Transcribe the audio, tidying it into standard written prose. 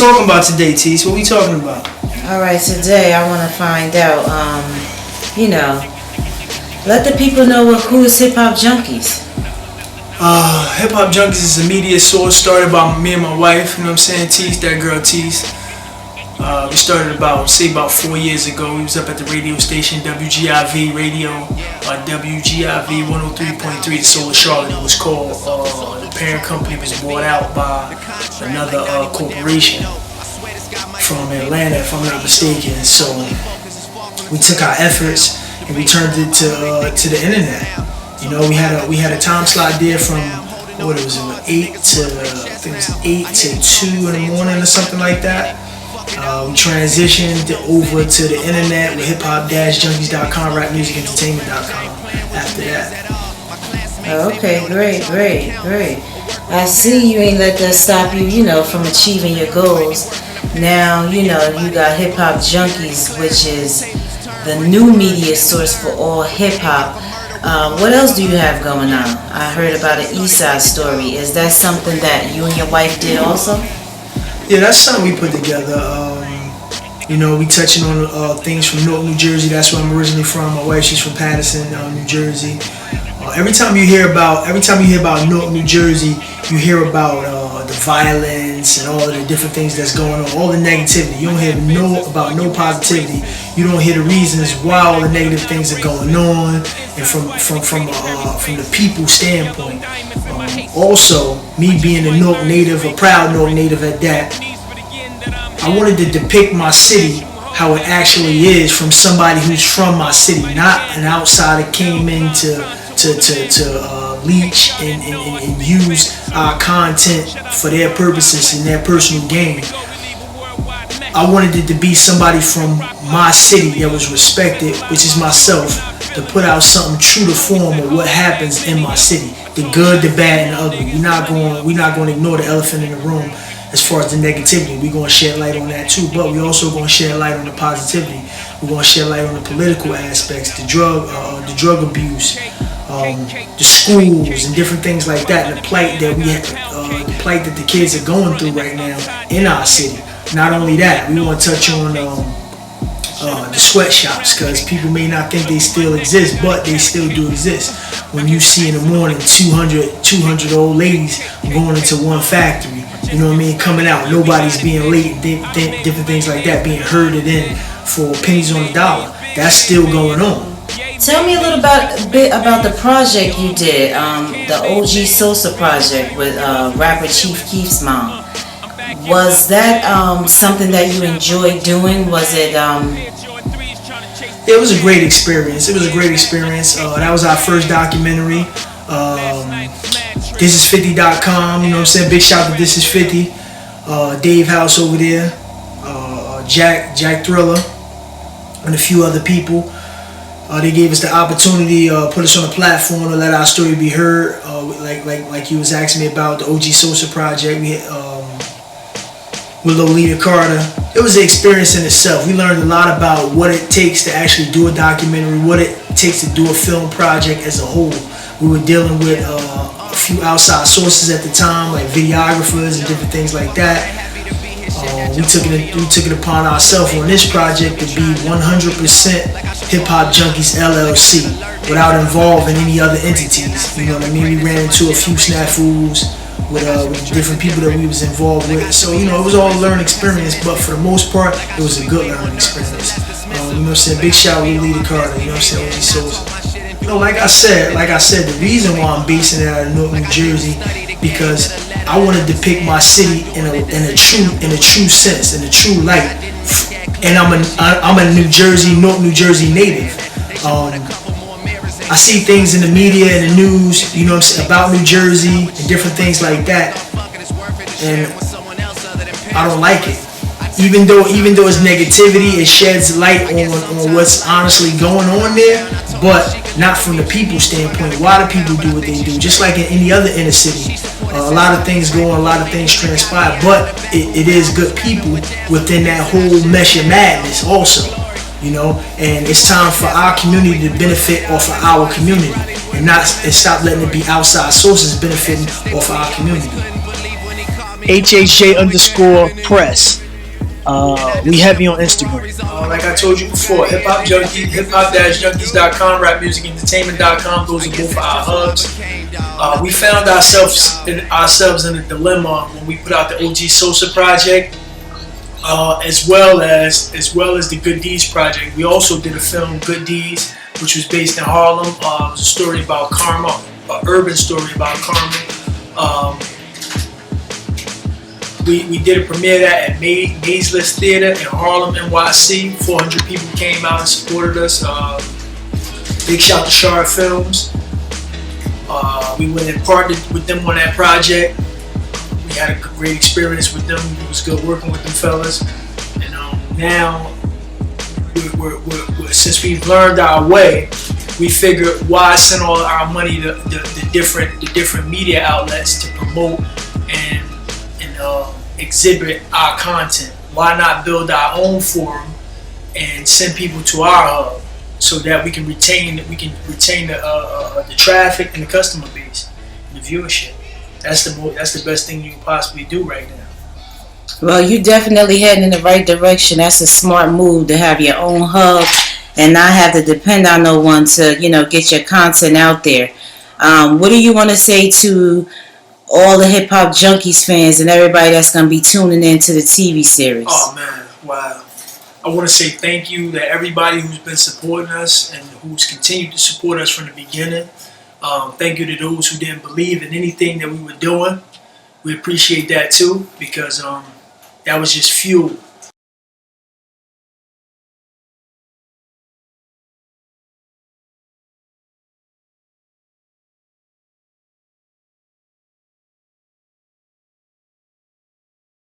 talking about today, Tease? What we talking about? Alright, today I want to find out, let the people know who is Hip Hop Junkies. Hip Hop Junkies is a media source started by me and my wife, you know what I'm saying? Tease, that girl Tease. We started about 4 years ago. We was up at the radio station, WGIV Radio, WGIV 103.3, the Soul of Charlotte it was called. The parent company was bought out by another corporation from Atlanta, if I'm not mistaken. So we took our efforts and we turned it to the internet. You know, we had a time slot there from 8 to 2 in the morning or something like that. We transitioned over to the internet with hiphop-junkies.com, rapmusicentertainment.com after that. Okay, great. I see you ain't let that stop you, from achieving your goals. Now, you got Hip Hop Junkies, which is the new media source for all hip hop. What else do you have going on? I heard about an East Side story. Is that something that you and your wife did also? Yeah, that's something we put together. We touching on things from Newark, New Jersey. That's where I'm originally from. My wife, she's from Patterson, New Jersey. Every time you hear about Newark, New Jersey, you hear about the violence and all of the different things that's going on, all the negativity. You don't hear about no positivity. You don't hear the reasons why all the negative things are going on, and from the people's standpoint. Also, me being a Newark native, a proud Newark native at that, I wanted to depict my city how it actually is from somebody who's from my city, not an outsider came in to leech and use our content for their purposes and their personal gain. I wanted it to be somebody from my city that was respected, which is myself, to put out something true to form of what happens in my city, the good, the bad, and the ugly. We're not going to ignore the elephant in the room. As far as the negativity, we're going to shed light on that too, but we're also going to shed light on the positivity. We're going to shed light on the political aspects, the drug abuse, the schools and different things like that, and the plight that the plight that the kids are going through right now in our city. Not only that, we want to touch on the sweatshops, because people may not think they still exist, but they still do exist. When you see in the morning 200 old ladies going into one factory, you know what I mean, coming out, nobody's being late, different things like that, being herded in for pennies on the dollar. That's still going on. Tell me a little bit about the project you did, the OG Sosa project with rapper Chief Keef's mom. Was that something that you enjoyed doing? Was it? It was a great experience. That was our first documentary. Thisis50.com, you know what I'm saying? Big shout to Thisis50. Dave House over there, Jack Thriller, and a few other people. They gave us the opportunity, put us on a platform to let our story be heard. Like you was asking me about the OG Sosa project. We with Lolita Carter. It was an experience in itself. We learned a lot about what it takes to actually do a documentary, what it takes to do a film project as a whole. We were dealing with a few outside sources at the time, like videographers and different things like that. We took it upon ourselves on this project to be 100% Hip Hop Junkies LLC without involving any other entities. You know what I mean? We ran into a few snafus with different people that we was involved with. So, it was all a learning experience, but for the most part, it was a good learning experience. You know what I'm saying? Big shout out to Lolita Carter, you know what I'm saying? So, like I said, the reason why I'm basing it out of Newark, New Jersey, because I want to depict my city in a true sense, in a true light. And I'm a Newark, New Jersey native. I see things in the media and the news, you know what I'm saying, about New Jersey and different things like that, and I don't like it. Even though it's negativity, it sheds light on what's honestly going on there, but not from the people's standpoint. Why do people do what they do? Just like in any other inner city, a lot of things go on, a lot of things transpire, but it is good people within that whole mesh of madness also. And it's time for our community to benefit off of our community, and stop letting it be outside sources benefiting off of our community. HHJ_press. We heavy on Instagram. Like I told you before, hip-hop-junkies.com, rapmusicentertainment.com. Those are both our hubs. We found ourselves in a dilemma when we put out the OG Sosa project, as well as the Good Deeds project. We also did a film, Good Deeds, which was based in Harlem. It was a story about karma, an urban story about karma. We did a premiere that at Mazelis Theater in Harlem, NYC. 400 people came out and supported us. Big shout to Shard Films. We went and partnered with them on that project. We had a great experience with them. It was good working with them fellas. And now, since we've learned our way, we figured why send all our money to the different media outlets to promote and exhibit our content. Why not build our own forum and send people to our hub so that we can retain the traffic and the customer base and the viewership. That's the best thing you can possibly do right now. Well, you definitely heading in the right direction. That's a smart move to have your own hub and not have to depend on no one to, get your content out there. What do you want to say to all the Hip Hop Junkies fans and everybody that's going to be tuning into the TV series? Oh, man. Wow. I want to say thank you to everybody who's been supporting us and who's continued to support us from the beginning. Thank you to those who didn't believe in anything that we were doing. We appreciate that too, because that was just fuel